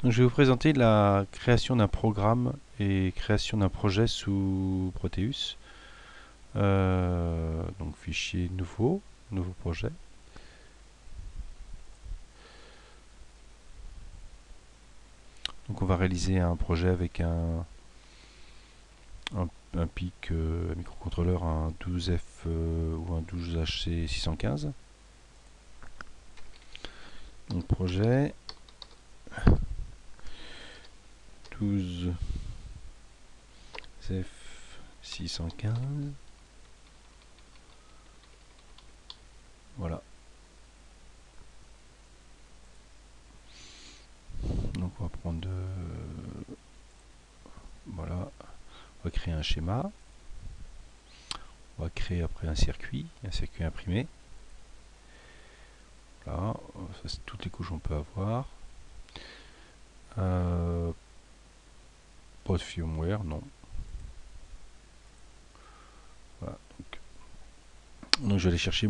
Donc, je vais vous présenter la création d'un programme et création d'un projet sous Proteus. Donc fichier nouveau projet. Donc on va réaliser un projet avec un PIC, un microcontrôleur, un 12F ou un 12HC615. Donc projet 12F615. Voilà. Donc on va prendre voilà, on va créer un schéma. On va créer après un circuit imprimé. Là, ça c'est toutes les couches qu'on peut avoir. Pas de firmware, non. Voilà, donc je vais aller chercher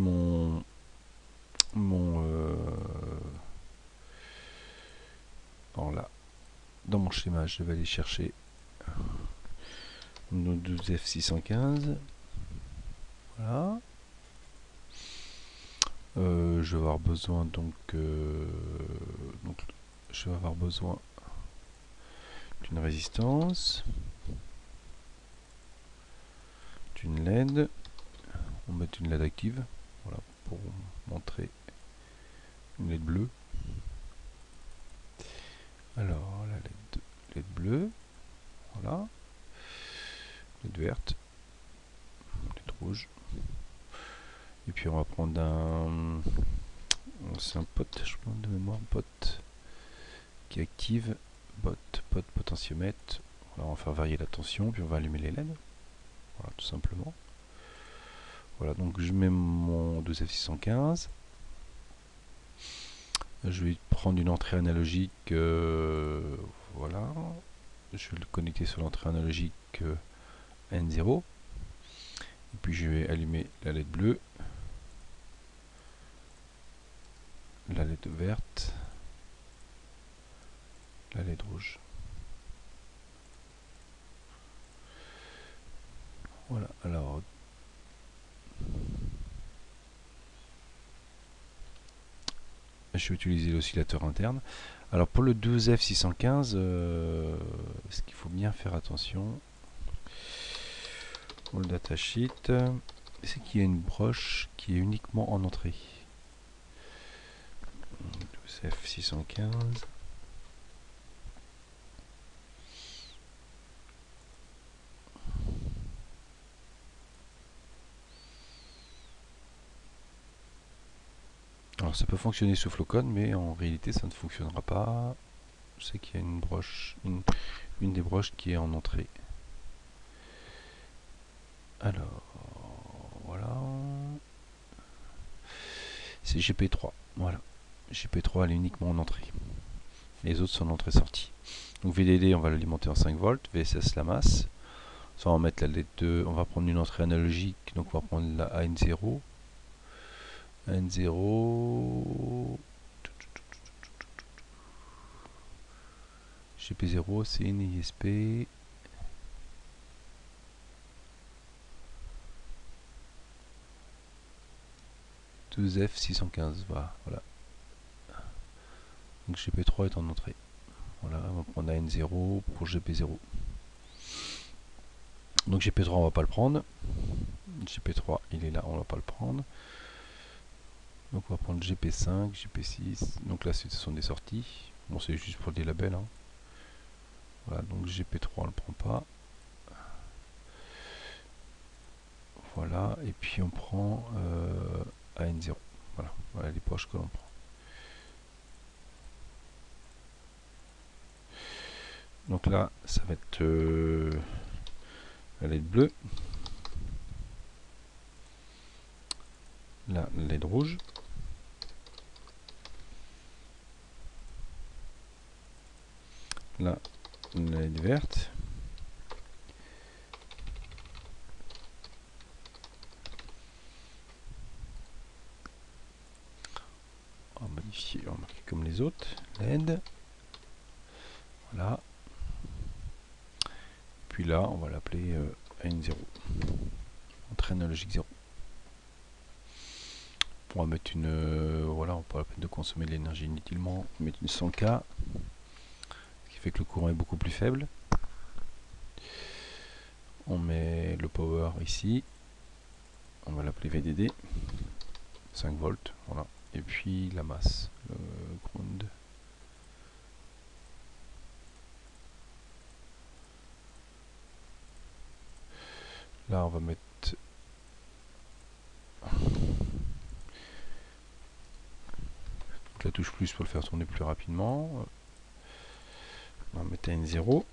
alors là, dans mon schéma, je vais aller chercher nos 12F615. Voilà. Je vais avoir besoin donc je vais avoir besoin d'une résistance, d'une LED. On va mettre une LED active, voilà, pour montrer une LED bleue. Alors la LED bleue, voilà, LED verte, LED rouge. Et puis on va prendre c'est un pote, je pense de mémoire, pote qui active pote potentiomètre. Voilà, on va faire varier la tension, puis on va allumer les LED. Voilà, tout simplement. Voilà, donc je mets mon 12F615. Je vais prendre une entrée analogique. Voilà. Je vais le connecter sur l'entrée analogique N0. Et puis je vais allumer la LED bleue, la LED verte, la LED rouge. Voilà, alors je vais utiliser l'oscillateur interne. Alors pour le 12F615, ce qu'il faut bien faire attention pour le datasheet, c'est qu'il y a une broche qui est uniquement en entrée. 12F615. Alors ça peut fonctionner sous Flowcon, mais en réalité ça ne fonctionnera pas. Je sais qu'il y a une broche, une des broches qui est en entrée. Alors voilà, c'est GP3. Voilà, GP3 elle est uniquement en entrée. Les autres sont en entrée-sortie. Donc VDD on va l'alimenter en 5 volts, VSS la masse. Ça on va mettre la LED 2, on va prendre une entrée analogique, donc on va prendre la AN0. N0. GP0 c'est une ISP. F615, voilà. Donc GP3 est en entrée. Voilà, on va prendre AN0 pour GP0. Donc GP3 on va pas le prendre. GP3 il est là, on va pas le prendre. Donc on va prendre GP5, GP6. Donc là ce sont des sorties. Bon c'est juste pour des labels. Hein. Voilà, donc GP3 on le prend pas. Voilà, et puis on prend AN0. Voilà les poches que l'on prend. Donc là, ça va être la LED bleue. Là, la LED rouge. Là, la LED verte. On va modifier, on va marquer comme les autres. LED. Voilà. Puis là, on va l'appeler AN0. Entraîne logique 0. On va mettre une... voilà, on pas la peine de consommer de l'énergie inutilement. On va mettre une 100K. Ce qui fait que le courant est beaucoup plus faible. On met le power ici. On va l'appeler VDD. 5 volts. Voilà. Et puis la masse. Le ground. Là, on va mettre la touche plus pour le faire tourner plus rapidement. On va mettre N0.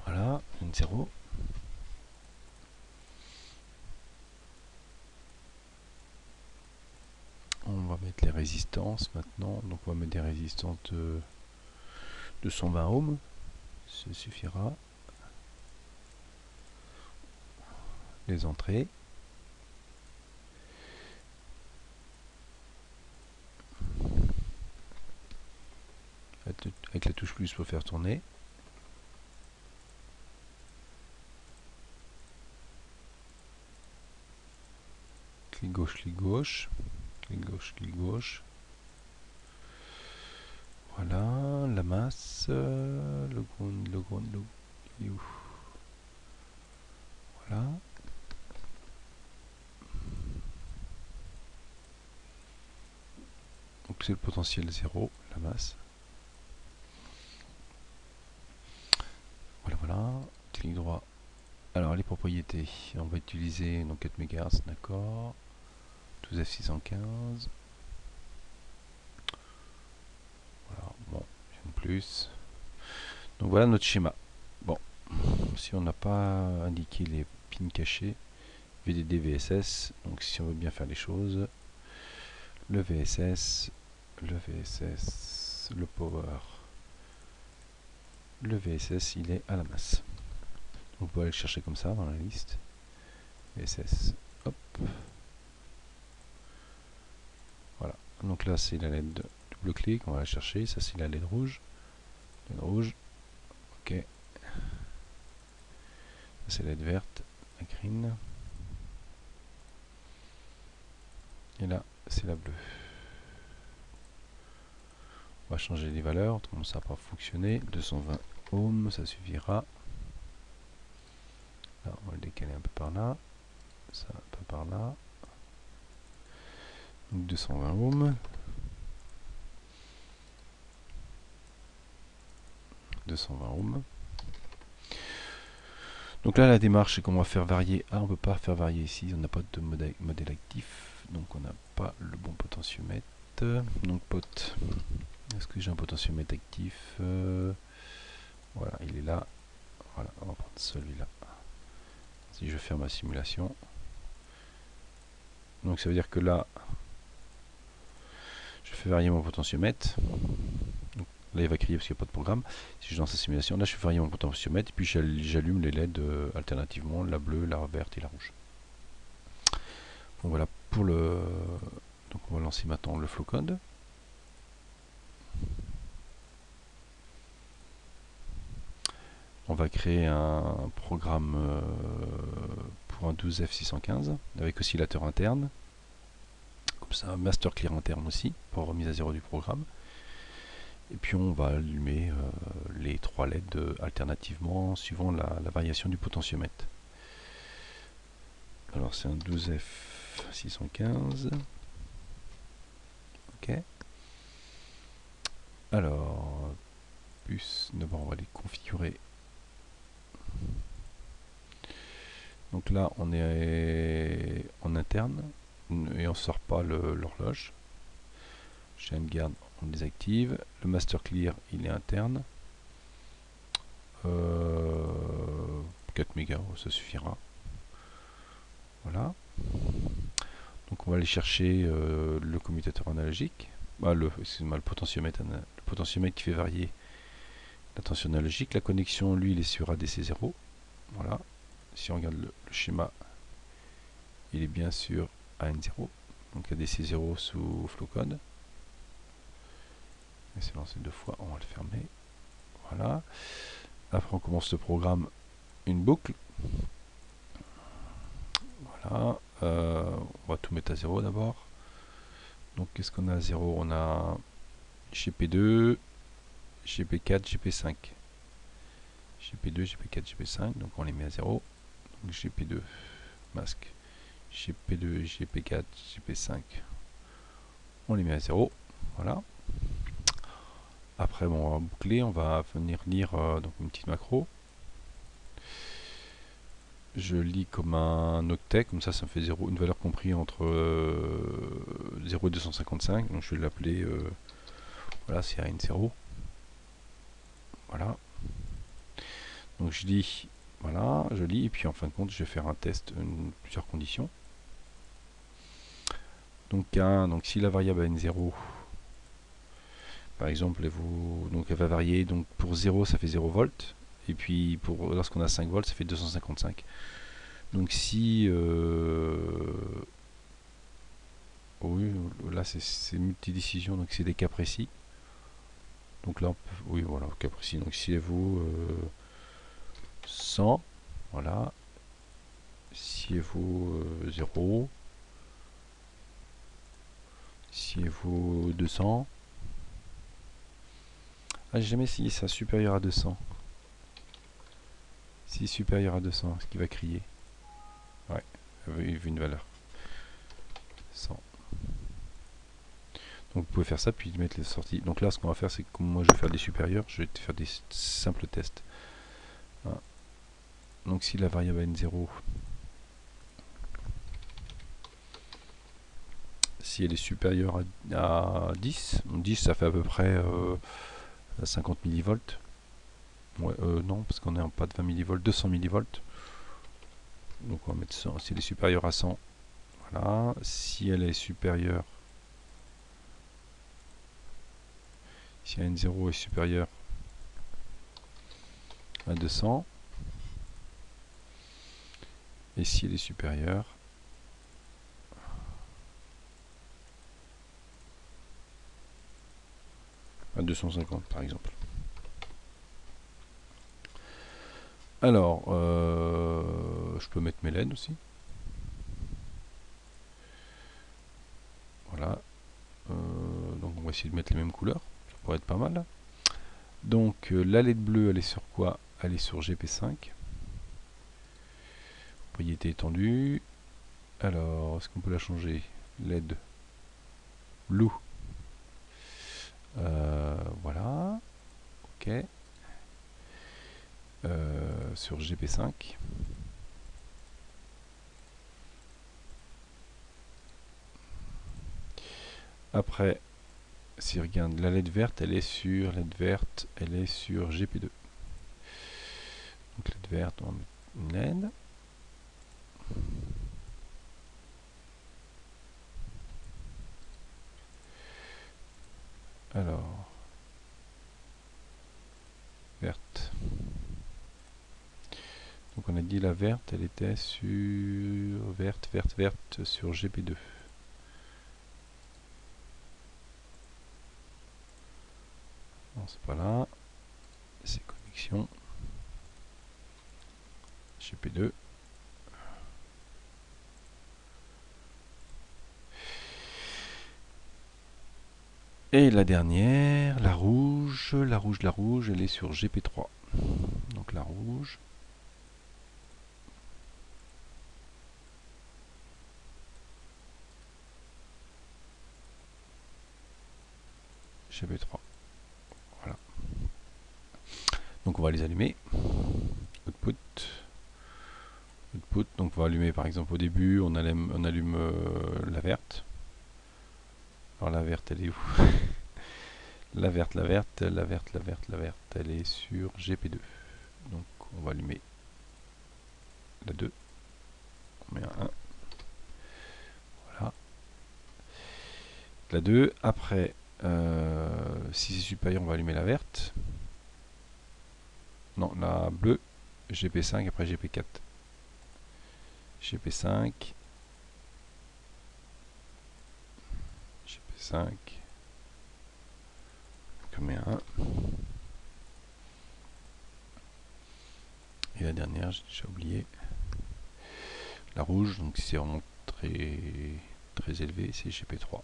Voilà, N0. On va mettre les résistances maintenant. Donc on va mettre des résistances de 120 ohms. Ça suffira. Les entrées. Avec la touche plus pour faire tourner. Clic gauche, clic gauche. Clic gauche, clic gauche. Voilà, la masse, le ground, il est où? Voilà. Donc c'est le potentiel 0, la masse. Voilà, voilà. Clic droit. Alors les propriétés, on va utiliser donc 4 MHz, d'accord. 12F615. Voilà, bon, rien de plus. Donc voilà notre schéma. Bon, si on n'a pas indiqué les pins cachés, VDD, VSS, donc si on veut bien faire les choses, le VSS, le power, le VSS il est à la masse. Donc on peut aller le chercher comme ça dans la liste. VSS, hop. Voilà, donc là c'est la LED double clic, on va la chercher, ça c'est la LED rouge. LED rouge, ok. C'est la LED verte, la green. Et là c'est la bleue. On va changer les valeurs, autrement ça va pas fonctionner. 220 ohms, ça suffira. Là, on va le décaler un peu par là. Ça un peu par là. Donc 220 ohms. 220 ohms. Donc là, la démarche, c'est qu'on va faire varier. Ah, on ne peut pas faire varier ici. On n'a pas de modèle actif. Donc on n'a pas le bon potentiomètre. Donc pot. Est-ce que j'ai un potentiomètre actif? Voilà, il est là. Voilà, on va prendre celui-là. Si je ferme ma simulation. Donc ça veut dire que là, je fais varier mon potentiomètre. Donc, là, il va crier parce qu'il n'y a pas de programme. Si je lance la simulation, là, je fais varier mon potentiomètre. Et puis j'allume les LED alternativement, la bleue, la verte et la rouge. Donc voilà pour le... Donc on va lancer maintenant le flow code. On va créer un programme pour un 12F615 avec oscillateur interne. Comme ça, un master clear interne aussi pour remise à zéro du programme. Et puis on va allumer les 3 LED alternativement suivant la variation du potentiomètre. Alors c'est un 12F615. Ok. Alors, puce, d'abord on va les configurer. Donc là on est en interne et on sort pas l'horloge. Chaîne garde, on le désactive. Le master clear il est interne. 4 mégas, ça suffira. Voilà. Donc on va aller chercher le commutateur analogique. Le potentiomètre qui fait varier la tension analogique. La connexion, lui, il est sur ADC0. Voilà. Si on regarde le schéma, il est bien sûr AN0. Donc ADC0 sous flow code. C'est lancé 2 fois, on va le fermer. Voilà. Après on commence le programme, une boucle. Voilà. On va tout mettre à 0 d'abord. Donc qu'est-ce qu'on a à 0? On a GP2, GP4, GP5. GP2, GP4, GP5, donc on les met à 0. Donc GP2, masque. GP2, GP4, GP5, on les met à 0. Voilà. Après, bon, on va boucler, on va venir lire donc une petite macro. Je lis comme un octet, comme ça me fait 0, une valeur comprise entre 0 et 255. Donc je vais l'appeler voilà, CRN0. Voilà. Donc je lis, voilà, je lis, et puis en fin de compte, je vais faire un test, plusieurs conditions. Donc donc si la variable a n0, par exemple, donc elle va varier, donc pour 0 ça fait 0 volts, et puis lorsqu'on a 5 volts ça fait 255. Donc si oui, là c'est multidécision, donc c'est des cas précis. Donc là oui, voilà, cas précis. Donc si elle vaut 100, voilà. Si elle vaut 0, si elle vaut 200. Ah, j'ai jamais essayé ça, supérieur à 200. Si supérieur à 200, ce qui va crier. Ouais, vu une valeur. 100. Donc vous pouvez faire ça, puis mettre les sorties. Donc là, ce qu'on va faire, c'est que comme moi je vais faire des supérieurs, je vais faire des simples tests. Hein. Donc si la variable a n0, si elle est supérieure à 10, donc 10 ça fait à peu près 50 millivolts. Ouais, non, parce qu'on est en pas de 20 millivolts, 200 millivolts. Donc on va mettre 100. Si elle est supérieure à 100, voilà. Si elle est supérieure, si n0 est supérieur à 200, et si elle est supérieure à 250 par exemple. Alors, je peux mettre mes LED aussi. Voilà. Donc on va essayer de mettre les mêmes couleurs. Ça pourrait être pas mal. Donc la LED bleue, elle est sur quoi? Elle est sur GP5. Propriété étendue. Alors, est-ce qu'on peut la changer? LED blue. Voilà. Ok. Sur GP5. Après, si on regarde la LED verte, elle est sur GP2. Donc LED verte, on va mettre une LED. Alors, verte. Donc on a dit la verte, elle était sur verte sur GP2. Non, c'est pas là. C'est connexion. GP2. Et la dernière, la rouge, elle est sur GP3. Donc la rouge. GP3. Voilà. Donc on va les allumer. Output. Output. Donc on va allumer par exemple au début, on allume la verte. Alors la verte, elle est où? La verte, elle est sur GP2. Donc on va allumer la 2. On met un 1. Voilà. La 2. Après, si c'est supérieur, on va allumer la verte. Non, la bleue. GP5, après GP4. GP5. GP5. On met un 1. Et la dernière, j'ai déjà oublié. La rouge, donc si c'est vraiment très élevé, c'est GP3.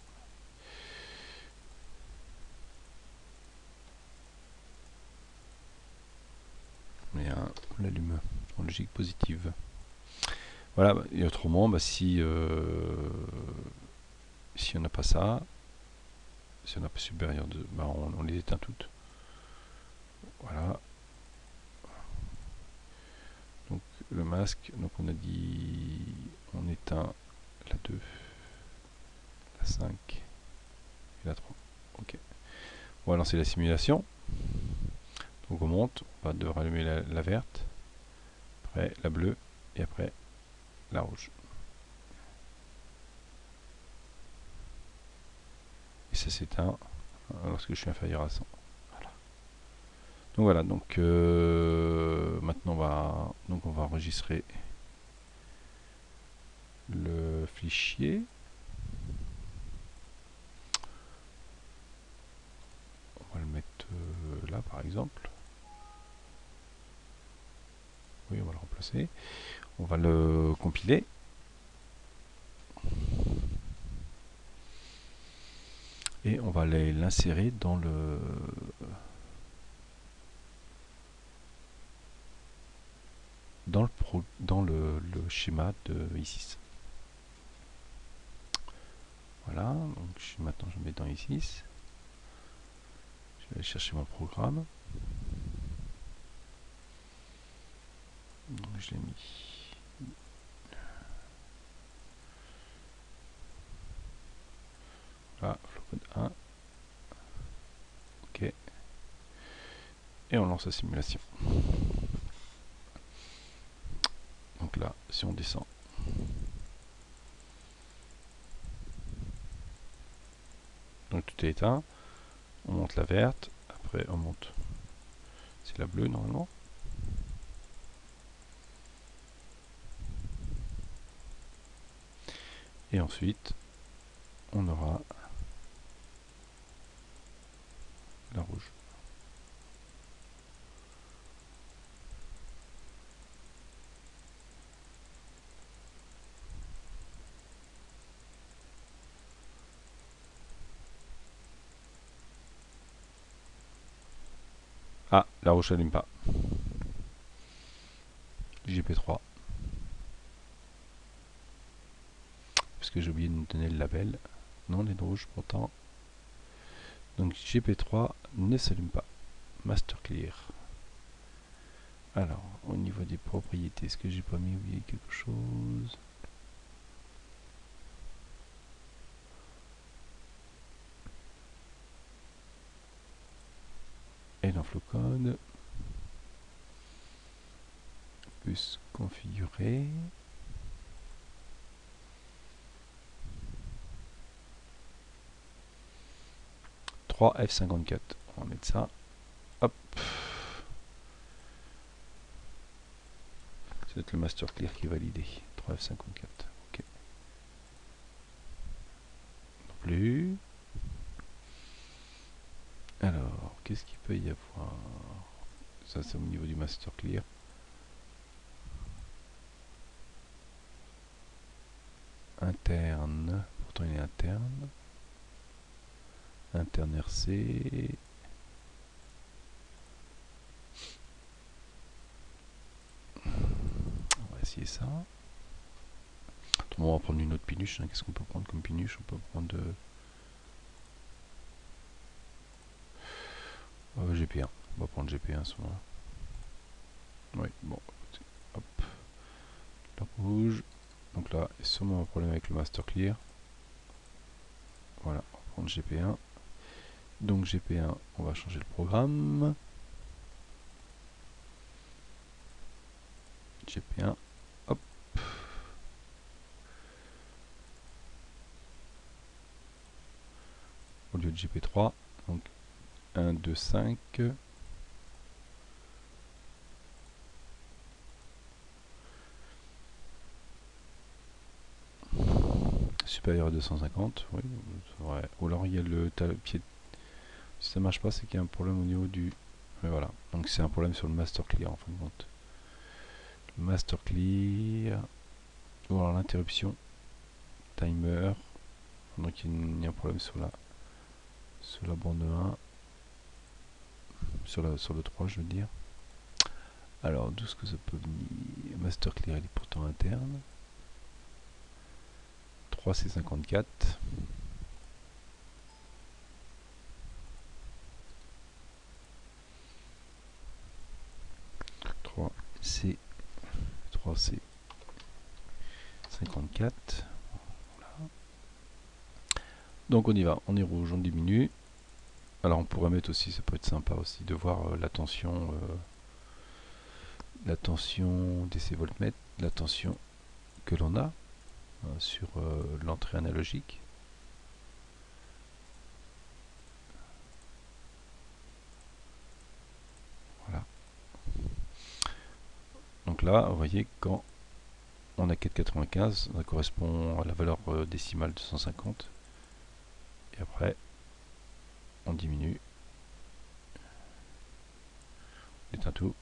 Et on l'allume en logique positive. Voilà, et autrement, si on n'a pas ça, si on n'a pas supérieur de, on les éteint toutes. Voilà. Donc le masque, donc on a dit, on éteint la 2, la 5 et la 3. Ok. On va lancer la simulation. Donc on monte, on va devoir allumer la verte, après la bleue et après la rouge. Et ça s'éteint lorsque je suis inférieur à 100. Voilà. Donc voilà, donc maintenant on va enregistrer le fichier. On va le mettre là par exemple. Oui, on va le remplacer. On va le compiler. Et on va l'insérer dans le schéma de I6. Voilà, donc maintenant je mets dans I6. Je vais aller chercher mon programme. Donc je l'ai mis. Là, flowcode 1. Ok. Et on lance la simulation. Donc là, si on descend, donc tout est éteint, on monte la verte, après on monte, c'est la bleue normalement. Et ensuite, on aura la rouge. Ah, la rouge n'allume pas. JP3. Parce que j'ai oublié de nous donner le label. Non, les rouges pourtant. Donc JP3 ne s'allume pas. Master Clear. Alors, au niveau des propriétés, est-ce que j'ai pas oublié quelque chose? Et dans Flowcode, plus configurer. F54. On va mettre ça. Hop. C'est le master clear qui est validé. 3F54. Ok. Non plus. Alors, qu'est-ce qu'il peut y avoir? Ça, c'est au niveau du master clear. Interne. Pourtant, il est interne. Interne RC. On va essayer ça. Autrement, on va prendre une autre pinuche. Hein. Qu'est-ce qu'on peut prendre comme pinuche? On peut prendre GP1. On va prendre GP1 à ce moment-là. Oui, bon. Hop. La rouge. Donc là, il y a sûrement un problème avec le master clear. Voilà, on va prendre GP1. Donc GP1, on va changer le programme. GP1, hop. Au lieu de GP3, donc 1, 2, 5. Supérieur à 250, oui, ouais. Ou alors il y a le pied. Si ça marche pas, c'est qu'il y a un problème au niveau du. Mais voilà, donc c'est un problème sur le master clear en fin de compte. master clear, ou alors l'interruption, timer, donc il y a un problème sur la bande 1, sur le 3 je veux dire. Alors d'où est-ce que ça peut venir? Master clear il est pourtant interne. 3 c'est 54. 3C 54. Voilà. Donc on y va, on est rouge, on diminue. Alors on pourrait mettre aussi, ça peut être sympa aussi de voir la tension DC voltmètre, la tension que l'on a sur l'entrée analogique. Voilà. Donc là, vous voyez, quand on a 4,95, ça correspond à la valeur décimale de 150. Et après, on diminue. On éteint tout.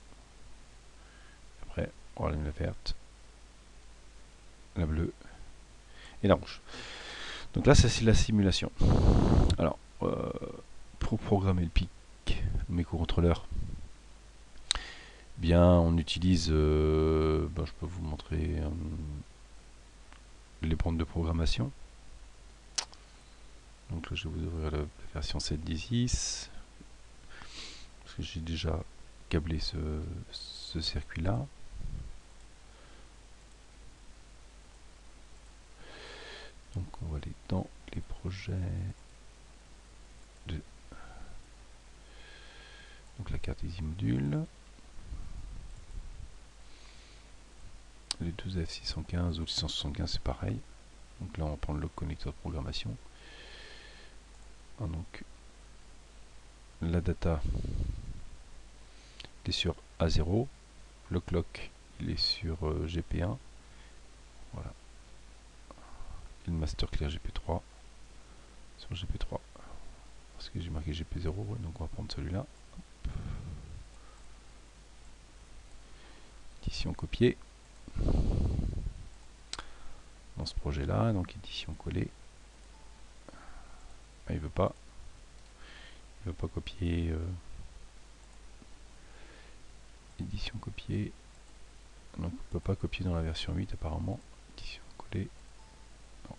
Après, on rallume la verte, la bleue et la rouge. Donc là, ça c'est la simulation. Alors, pour programmer le pic, le microcontrôleur, bien, on utilise, je peux vous montrer les bandes de programmation. Donc là, je vais vous ouvrir la version 7.10 parce que j'ai déjà câblé ce circuit-là. Donc on va aller dans les projets de donc la carte Easy Module, les 12F615 ou 675 c'est pareil. Donc là on va prendre le connecteur de programmation. Donc la data est sur A0, le clock il est sur GP1, voilà, et le master clear GP3 sur GP3 parce que j'ai marqué GP0, donc on va prendre celui-là. Édition copier dans ce projet là, donc édition coller. Ah, il veut pas copier, édition copier, donc on peut pas copier dans la version 8 apparemment. Édition coller, non.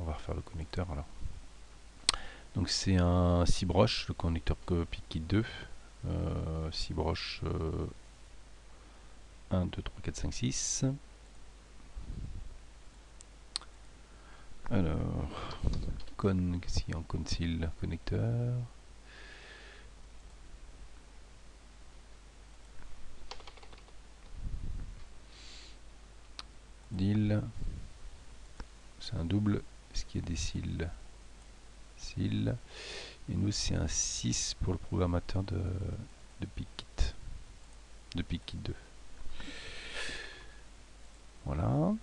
On va refaire le connecteur alors. Donc c'est un 6 broches, le connecteur PIC-Kit 2, 6 broches 1, 2, 3, 4, 5, 6. Alors, qu'est-ce qu'il y a en conceal connecteur? DIL, c'est un double, est-ce qu'il y a des cils? Cils, et nous c'est un 6 pour le programmateur de PIC-Kit, de PIC-Kit 2. Voilà.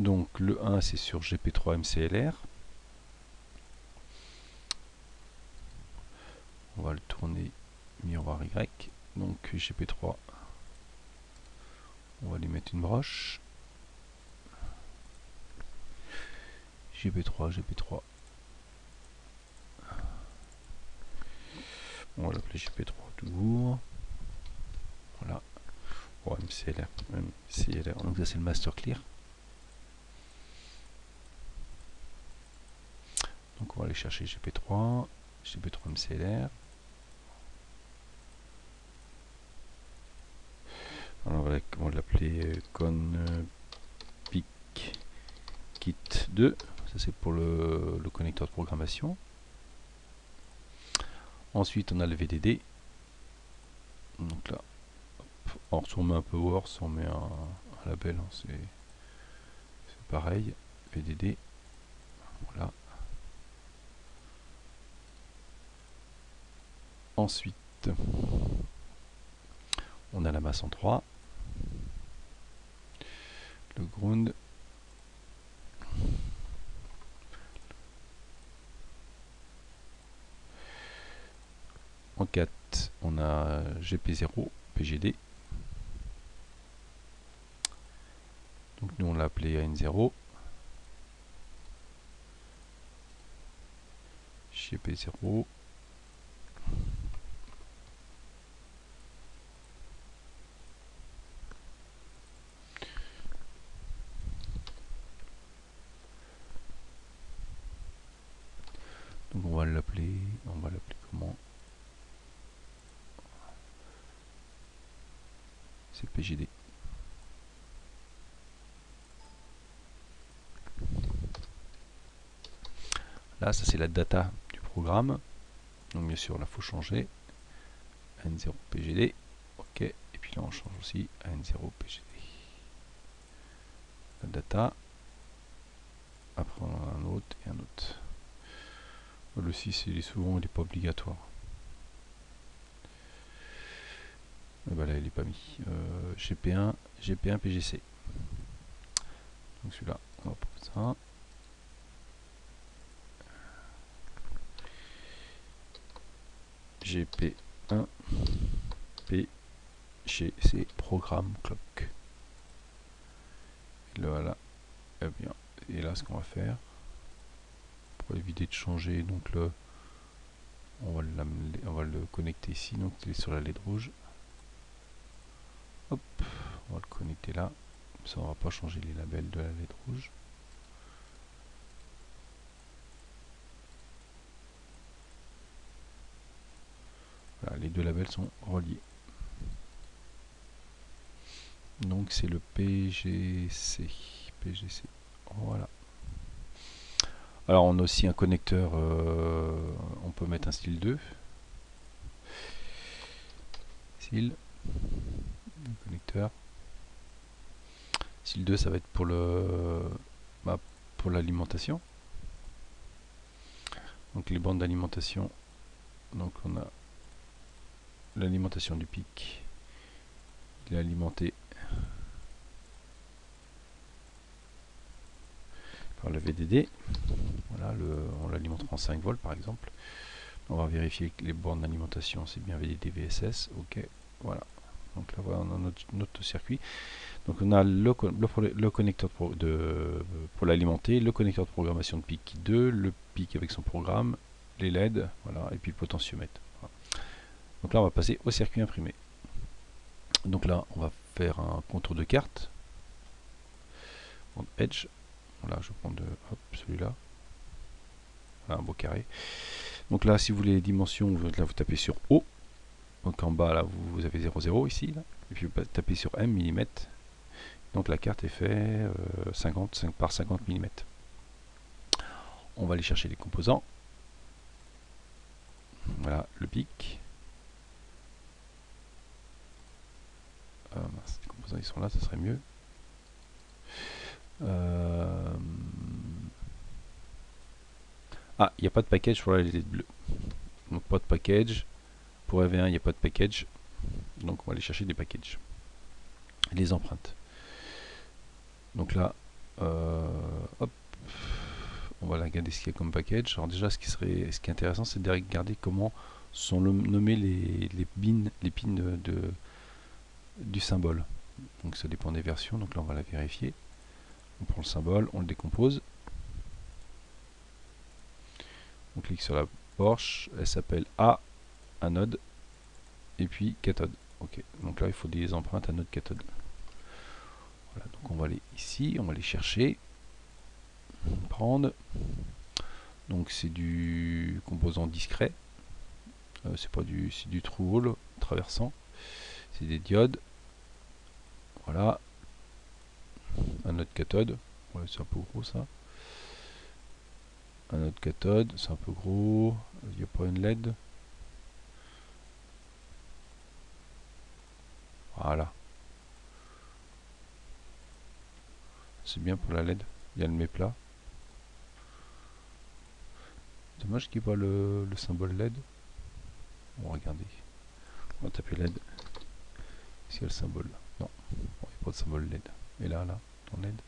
Donc le 1 c'est sur GP3 MCLR. On va le tourner miroir Y. Donc GP3, on va lui mettre une broche. GP3, GP3. On va l'appeler GP3 toujours. Voilà. Oh, MCLR. MCLR. Donc ça c'est le master clear. Donc on va aller chercher GP3, GP3 MCLR. Alors on va l'appeler PIC Kit 2. Ça c'est pour le connecteur de programmation. Ensuite on a le VDD. Donc là, hop, on met un peu worse, on met un label, hein, c'est pareil. VDD. Voilà. Ensuite, on a la masse en 3. Le ground. En 4, on a GP0, PGD. Donc nous on l'a appelé AN0. GP0. Donc on va l'appeler comment? C'est PGD. Là, ça c'est la data du programme. Donc bien sûr, là, il faut changer. AN0 PGD. OK. Et puis là, on change aussi AN0 PGD. La data. Après, on en a un autre et un autre. Le 6, souvent, il n'est pas obligatoire. Et ben là, il n'est pas mis. GP1, PGC. Donc celui-là, on va prendre ça. GP1 PGC programme clock. Et là, voilà. Eh bien, et là, ce qu'on va faire, pour éviter de changer, donc le, on va le connecter ici, donc il est sur la LED rouge. Hop, on va le connecter là. Ça, on va pas changer les labels de la LED rouge. Voilà, les deux labels sont reliés. Donc c'est le PGC. Voilà. Alors on a aussi un connecteur, on peut mettre un style 2. Style, connecteur. Style 2, ça va être pour pour l'alimentation. Donc les bandes d'alimentation. Donc on a l'alimentation du pic. Il est alimenté par le VDD. Voilà, on l'alimentera en 5 volts par exemple. On va vérifier que les bornes d'alimentation c'est bien VDD VSS. Ok, voilà. Donc là voilà, on a notre circuit. Donc on a le connecteur pour l'alimenter, le connecteur de programmation de PIC 2, le PIC avec son programme, les LED, voilà, et puis le potentiomètre. Voilà. Donc là on va passer au circuit imprimé. Donc là on va faire un contour de carte. Edge. Voilà, je vais prendre celui-là. Voilà, un beau carré. Donc là, si vous voulez les dimensions, là vous tapez sur O. Donc en bas, là, vous avez 0,0 ici. Là. Et puis vous tapez sur M, millimètres. Donc la carte est faite 50 par 50 mm. On va aller chercher les composants. Voilà, le pic. Les composants ils sont là, ça serait mieux. Ah, il n'y a pas de package pour la LED bleue. Donc pas de package. Pour EV1, il n'y a pas de package. Donc on va aller chercher des packages. Les empreintes. Donc là, hop, on va regarder ce qu'il y a comme package. Alors déjà, ce qui est intéressant, c'est de regarder comment sont nommés les pins du symbole. Donc ça dépend des versions. Donc là, on va la vérifier. On prend le symbole, on le décompose. On clique sur la Porsche, elle s'appelle A, anode, et puis cathode. Ok, donc là il faut des empreintes anode cathode. Voilà, donc on va aller ici, on va aller chercher, prendre. Donc c'est du composant discret, c'est pas du, c'est du true hole traversant, c'est des diodes. Voilà, anode cathode, ouais, c'est un peu gros ça. Anode cathode, c'est un peu gros, il n'y a pas une LED. Voilà. C'est bien pour la LED. Il y a le méplat. Dommage qu'il n'y ait pas le symbole LED. Bon, regardez. On va taper LED. Est-ce qu'il y a le symbole? Non. Bon, il n'y a pas de symbole LED. Et là, dans LED.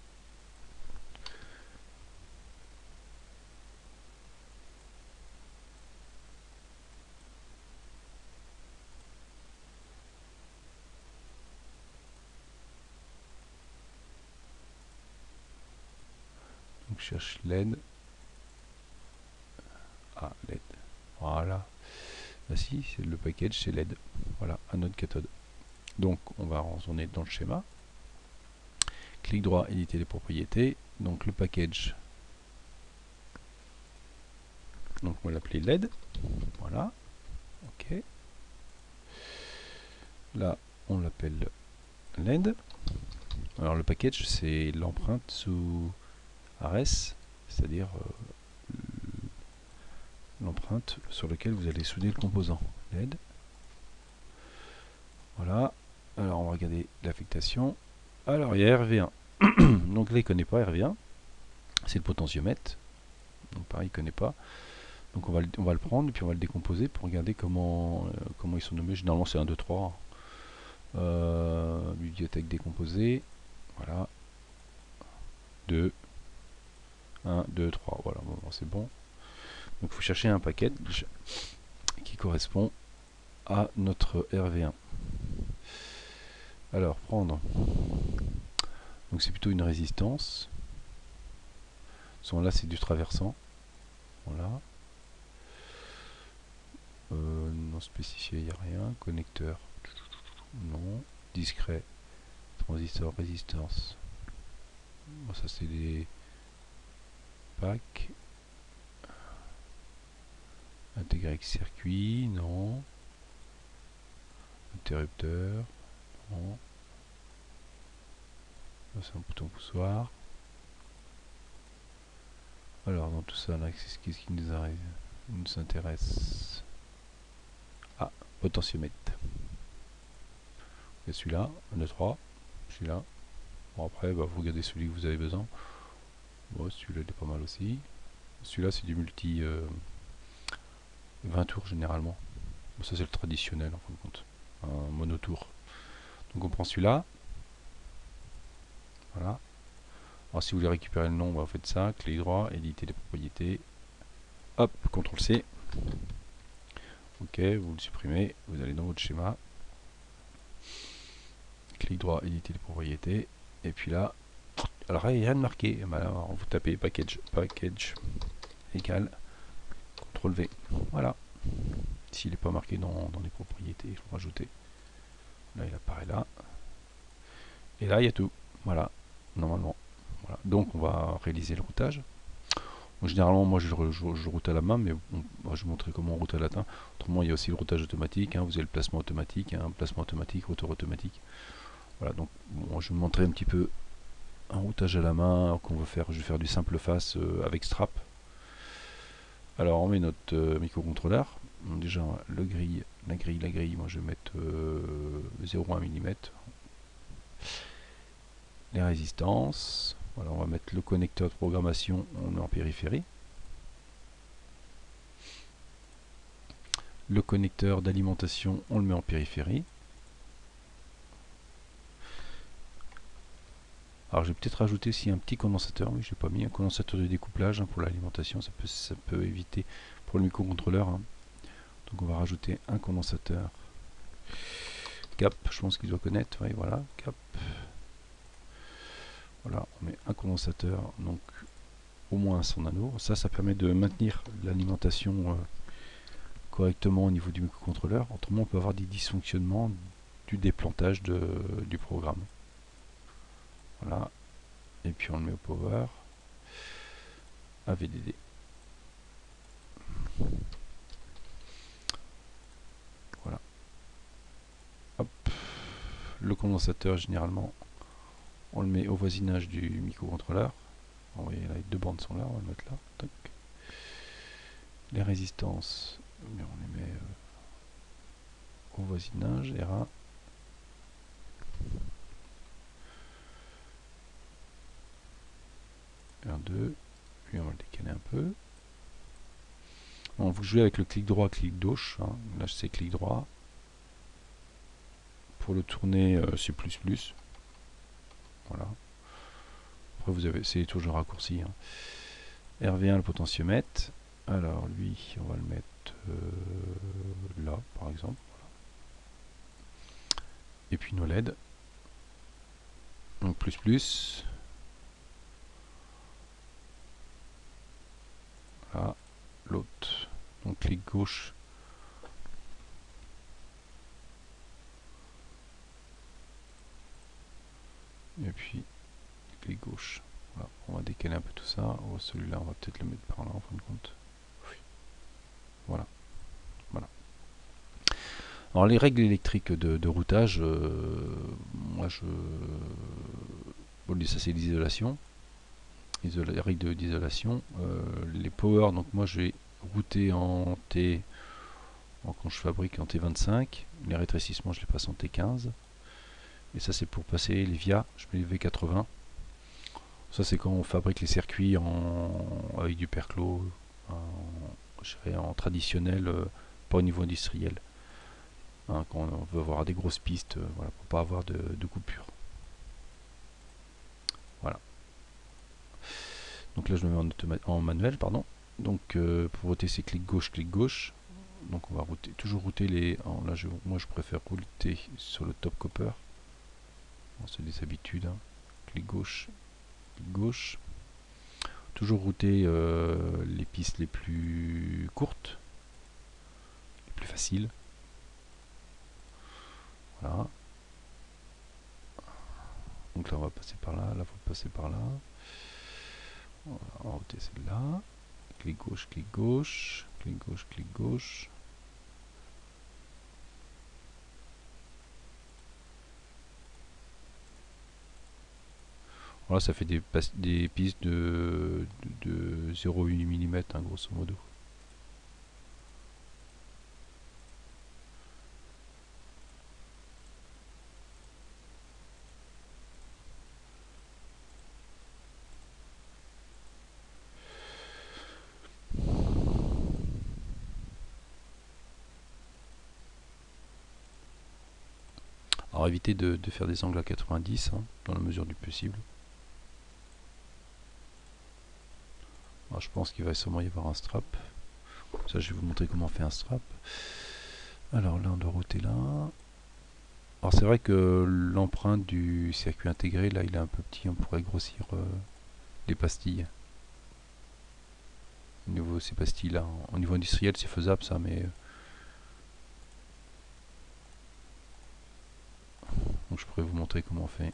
cherche LED. Ah, LED. Voilà. Ah si, c'est le package, c'est LED. Voilà, anode cathode. Donc on va retourner dans le schéma. Clic droit, éditer les propriétés. Donc le package, donc on va l'appeler LED. Voilà. Ok. Là, on l'appelle LED. Alors le package, c'est l'empreinte sous ARES, c'est-à-dire l'empreinte sur laquelle vous allez souder le composant LED. Voilà. Alors on va regarder l'affectation. Alors il y a RV1. Donc là il ne connaît pas RV1. C'est le potentiomètre. Donc pareil, il ne connaît pas. Donc on va le prendre et puis on va le décomposer pour regarder comment ils sont nommés. Généralement c'est 1, 2, 3. Bibliothèque décomposée. Voilà. 2. 1, 2, 3. Voilà, bon, c'est bon. Donc il faut chercher un package qui correspond à notre RV1. Alors prendre. Donc c'est plutôt une résistance. Là c'est du traversant. Voilà. Non spécifié, il n'y a rien. Connecteur. Non. Discret. Transistor, résistance. Bon, ça c'est des packs. Intégré avec circuit, non. Interrupteur, non. C'est un bouton poussoir. Alors dans tout ça là, qu'est-ce qui nous arrive? Nous intéresse. Ah, potentiomètre. Et celui-là, 1, 2, 3. Celui-là. Bon après, vous regardez celui que vous avez besoin. Bon, celui-là il est pas mal aussi. Celui-là c'est du multi 20 tours généralement. Bon, ça c'est le traditionnel en fin de compte. Un monotour. Donc on prend celui-là. Voilà. Alors si vous voulez récupérer le nom, vous faites ça, clic droit, éditer les propriétés. Hop, CTRL C. Ok, vous le supprimez, vous allez dans votre schéma. Clic droit, éditer les propriétés. Et puis là, alors il n'y a rien de marqué. Alors vous tapez package égal CTRL V. Voilà. S'il n'est pas marqué dans les propriétés, il faut rajouter. Là il apparaît là. Et là il y a tout. Voilà, normalement. Voilà. Donc on va réaliser le routage. Donc, généralement moi je route à la main, mais bon, je vais vous montrer comment on route à la main. Autrement il y a aussi le routage automatique, hein. Vous avez le placement automatique, placement automatique, routeur automatique. Voilà, donc bon, je vais vous montrer un petit peu un routage à la main qu'on veut faire. Je vais faire du simple face avec strap. Alors on met notre microcontrôleur. Donc, déjà la grille, moi je vais mettre 0,1 mm. Les résistances. Voilà, on va mettre le connecteur de programmation, on met en périphérie. Le connecteur d'alimentation, on le met en périphérie. Alors je vais peut-être rajouter aussi un petit condensateur. Oui, j'ai pas mis un condensateur de découplage pour l'alimentation, ça peut éviter pour le microcontrôleur. Donc on va rajouter un condensateur. Cap, je pense qu'il doit connaître. Oui, voilà, cap. Voilà, on met un condensateur, donc au moins 100 nano. Ça permet de maintenir l'alimentation correctement au niveau du microcontrôleur. Autrement, on peut avoir des dysfonctionnements du déplantage du programme. Voilà. Et puis on le met au power. AVDD. Voilà. Hop. Le condensateur, généralement, on le met au voisinage du microcontrôleur. Vous voyez là, les deux bandes sont là, on va le mettre là. Tac. Les résistances, on les met au voisinage, R1. R2, puis on va le décaler un peu. Bon, vous jouez avec le clic droit, clic gauche. Hein. Là c'est clic droit. Pour le tourner, c'est plus. Voilà. Après vous avez, c'est toujours raccourci. Hein. RV1 le potentiomètre. Alors lui, on va le mettre là, par exemple. Voilà. Et puis nos LED. Donc plus. float. Donc clic gauche. Et puis clic gauche. Voilà. On va décaler un peu tout ça. Oh, celui-là, on va peut-être le mettre par là en fin de compte. Oui. Voilà. Voilà. Alors les règles électriques de routage, moi bon, ça c'est l'isolation. Les règles d'isolation. Les power, donc moi je vais router en T, quand je fabrique en T25. Les rétrécissements, je les passe en T15. Et ça c'est pour passer les via, je mets les V80. Ça c'est quand on fabrique les circuits avec du perclos, en traditionnel, pas au niveau industriel. Hein, quand on veut avoir des grosses pistes, voilà, pour pas avoir de coupure. Voilà. Donc là je me mets en manuel, pardon. Donc pour router c'est clic gauche. Donc on va toujours router les. Là moi je préfère router sur le top copper. Bon, c'est des habitudes. Hein. Clic gauche. Toujours router les pistes les plus courtes, les plus faciles. Voilà. Donc là on va passer par là, là faut passer par là. Voilà, on va router celle-là. Clic gauche. Voilà, ça fait des pistes de 0,8 mm, hein, grosso modo. Alors évitez de faire des angles à 90, hein, dans la mesure du possible. Alors, je pense qu'il va sûrement y avoir un strap. Ça, je vais vous montrer comment on fait un strap. Alors là, on doit router là. Alors c'est vrai que l'empreinte du circuit intégré, là, il est un peu petit. On pourrait grossir les pastilles. Au niveau de ces pastilles-là. Au niveau industriel, c'est faisable, ça, mais... Donc je pourrais vous montrer comment on fait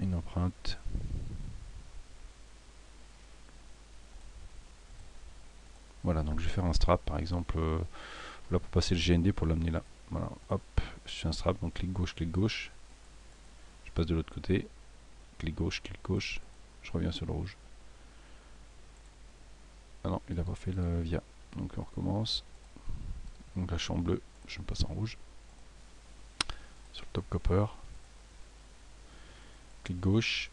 une empreinte. Voilà, donc je vais faire un strap par exemple, là pour passer le GND pour l'amener là. Voilà, hop, je fais un strap, donc clic gauche. Je passe de l'autre côté, clic gauche, je reviens sur le rouge. Ah non, il n'a pas fait le via. Donc on recommence. Donc là je suis en bleu, je me passe en rouge. Sur le top copper. Clic gauche.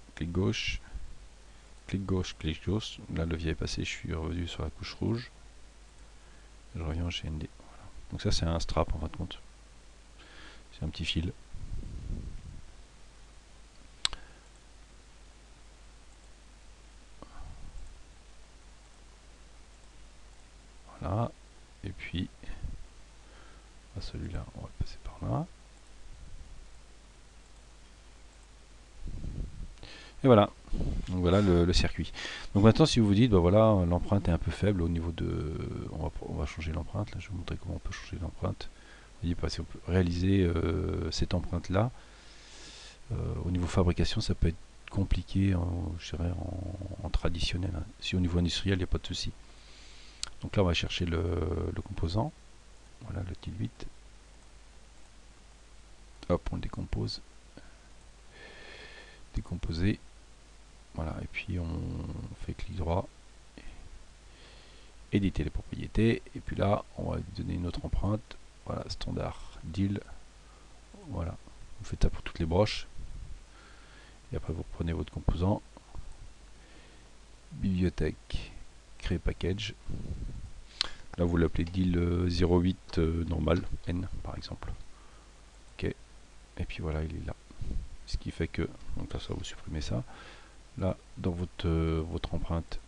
Là le via est passé, je suis revenu sur la couche rouge. Je reviens au GND. Voilà. Donc ça c'est un strap en fin de compte. C'est un petit fil. Voilà. Et puis celui-là, on va le passer par là. Et voilà. Donc voilà le circuit. Donc maintenant si vous vous dites, bah voilà, l'empreinte est un peu faible au niveau de... On va changer l'empreinte, là je vais vous montrer comment on peut changer l'empreinte. Vous voyez pas si on peut réaliser cette empreinte là. Au niveau fabrication ça peut être compliqué, je dirais en traditionnel. Hein. Si au niveau industriel il n'y a pas de souci. Donc là on va chercher le composant. Voilà le til 8. Hop, on le décompose. Décomposer. Voilà, et puis on fait clic droit, éditer les propriétés, et puis là on va lui donner une autre empreinte. Voilà, standard deal. Voilà, vous faites ça pour toutes les broches. Et après vous prenez votre composant, bibliothèque, créer package. Là vous l'appelez deal 08 normal, N par exemple. Ok, et puis voilà, il est là. Ce qui fait que, donc là ça vous supprimez ça. Là dans votre empreinte,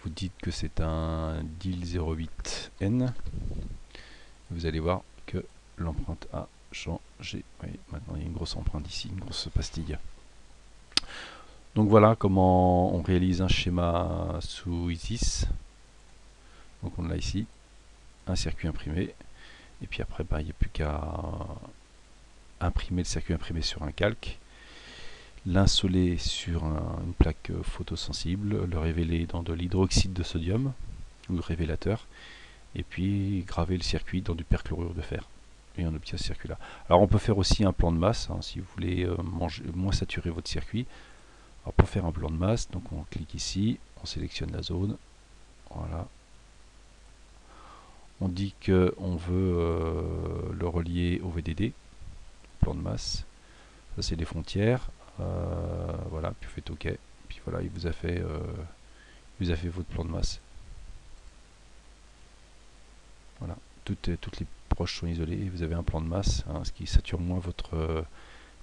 vous dites que c'est un deal 08N. Vous allez voir que l'empreinte a changé. Oui, maintenant il y a une grosse empreinte ici, une grosse pastille. Donc voilà comment on réalise un schéma sous ISIS. Donc on l'a ici, un circuit imprimé. Et puis après, il n'y a plus qu'à imprimer le circuit imprimé sur un calque, l'insoler sur une plaque photosensible, le révéler dans de l'hydroxyde de sodium, ou révélateur, et puis graver le circuit dans du perchlorure de fer. Et on obtient ce circuit-là. Alors on peut faire aussi un plan de masse, hein, si vous voulez moins saturer votre circuit. Alors pour faire un plan de masse, donc on clique ici, on sélectionne la zone, voilà. On dit qu'on veut le relier au VDD, plan de masse. Ça c'est les frontières. Voilà, puis vous faites OK. Puis voilà, il vous a fait votre plan de masse. Voilà, toutes les broches sont isolées et vous avez un plan de masse, hein, ce qui sature moins votre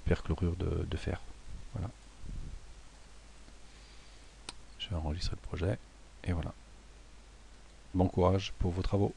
perchlorure de fer. Voilà. Je vais enregistrer le projet et voilà. Bon courage pour vos travaux.